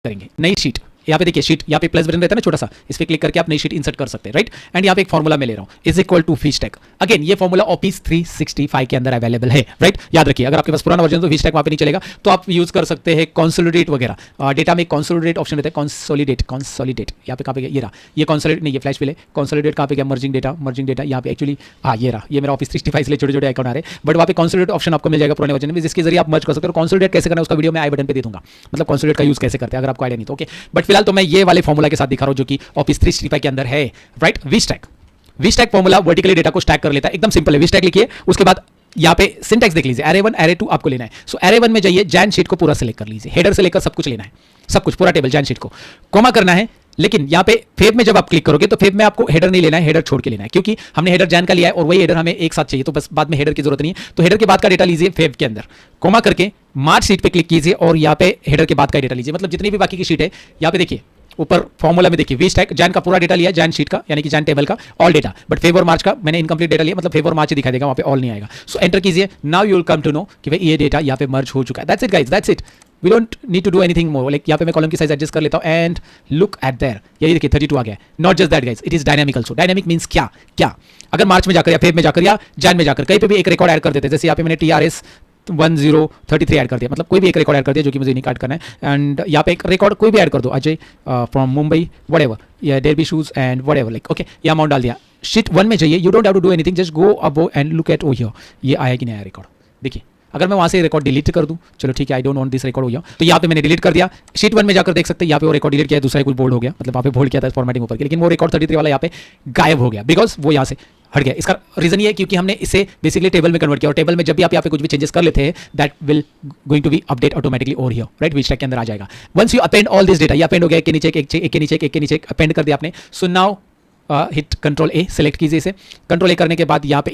करेंगे नई शीट। यहाँ पे देखिए शीट, यहाँ पे प्लस बटन रहता है ना छोटा सा, इस पे क्लिक करके आप नई शीट इंसर्ट कर सकते हैं, राइट। एंड यहाँ पे एक फॉर्मूला मैं ले रहा हूँ is equal to VStack। Again ये फॉर्मूला ऑफिस 365 के अंदर अवेलेबल है, राइट। याद रखिए अगर आपके पास पुराना वर्जन तो VStack वहाँ पे नहीं चलेगा, तो आप यूज कर सकते हैं कंसोलिडेट वगैरह। डेटा में कंसोलिडेट ऑप्शन रहता है, कंसोलिडेट यहाँ पे कहाँ पे ये रहा, ये कंसोलिडेट नहीं, ये फ्लैश फिल है। कंसोलिडेट कहाँ पे गया, मर्जिंग डेटा यहाँ पे एक्चुअली हाँ ये रहा, ये मेरा ऑफिस 365 इसलिए छोटे छोटे आइकन आ रहे हैं, बट वहाँ पे कंसोलिडेट ऑप्शन आपको मिल जाएगा पुराने वर्जन में, जिसके जरिए आप मर्ज कर सकते हो। कंसोलिडेट कैसे करना है उसका वीडियो मैं आई बटन पे दे दूंगा, मतलब कंसोलिडेट का यूज कैसे करते हैं अगर आपको आइडिया नहीं तो, ओके। बट फिलहाल तो मैं ये वाले फॉर्मूला के साथ दिखा रहा हूं जो कि ऑफिस 365 के अंदर है, right. VStack formula vertically data को स्टैक कर लेता है, एकदम सिंपल है। VStack लिखिए, उसके बाद यहाँ पे सिंटैक्स देख लीजिए, array 1 array 2 आपको लेना है। सो array 1 में जाइए, जैन शीट को पूरा सिलेक्ट कर लीजिए, हेडर से लेकर सब कुछ लेना है, सब कुछ पूरा टेबल जैन शीट को कॉमा करना है। लेकिन यहाँ पे फेव में जब आप क्लिक करोगे तो फेव में आपको हेडर नहीं लेना है, हेडर छोड़ के लेना है, क्योंकि हमने हेडर जैन का लिया है और वही हेडर हमें एक साथ चाहिए, तो बस बाद में हेडर की जरूरत नहीं है। तो हेडर के बाद का डेटा लीजिए फेव के अंदर, कॉमा करके मार्च शीट पे क्लिक कीजिए और यहाँ पे हेडर के बाद का डेटा लीजिए, मतलब जितनी भी बाकी की शीट है। यहाँ पे देखिए ऊपर फॉर्मूला में देखिए VStack जैन का पूरा डेटा लिया, जैन शीट का यानी कि जैन टेबल का ऑल डेटा, बट फेव और मार्च का मैंने इनकम्प्लीट डेटा लिया, मतलब फेव और मार्च ही दिखाई देगा, वहाँ पे ऑल नहीं आएगा। सो एंटर कीजिए, now you will come to know कि भाई ये डेटा यहाँ पे मर्ज हो चुका है। That's it guys, that's it, we don't need to do anything more. Like यहाँ पे मैं कॉलम की साइज एडजस्ट कर लेता हूँ एंड लुक एट देयर, यही देखिए 32 आ गया। Not just that guys, it is dynamic also. Dynamic means क्या क्या, अगर मार्च में जाकर या फेव में जाकर या जैन में जाकर कहीं पे भी एक रिकॉर्ड ऐड कर देते हैं, जैसे यहाँ पे मैंने TRS 1033 ऐड कर दिया, मतलब कोई भी एक रिकॉर्ड ऐड कर दिया जो कि मुझे नहीं काट करना है। एंड यहाँ पे एक रिकॉर्ड कोई भी ऐड कर दो, अजय फ्रॉम मुंबई व्हाटएवर, या derby shoes and whatever, like okay, ये अमाउंट डाल दिया। शीट 1 में जाइए, you don't have to do anything, just go above and look at over here, ये आया कि नहीं आया रिकॉर्ड। देखिए अगर मैं वहाँ से रिकॉर्ड डिलीट कर दूँ, चलो ठीक है, I don't want this record हो गया, तो यहाँ पे मैंने डिलीट कर दिया। शीट 1 में जाकर देख सकते हैं यहाँ पे वो रिकॉर्ड डिलीट किया है, दूसरा कुछ बोल्ड हो गया, मतलब वहाँ पे बोल्ड किया था फॉर्मेटिंग ऊपर की, लेकिन वो रिकॉर्ड 33 वाला यहाँ पे गायब हो गया, बिकॉज वो यहाँ से हट गया। इसका रीजन ये है क्योंकि हमने इसे बेसिकली टेबल में कन्वर्ट किया, और टेबल में जब भी आप यहाँ पे कुछ भी चेंजेस कर लेते हैं that will going to be update automatically over here, right. VStack के अंदर आ जाएगा। Once you append all this data, ये अपेंड हो गया, एक के नीचे एक के नीचे अपेंड कर दिया आपने। So now hit Ctrl A, select कीजिए इसे। Ctrl A करने के बाद यहाँ पे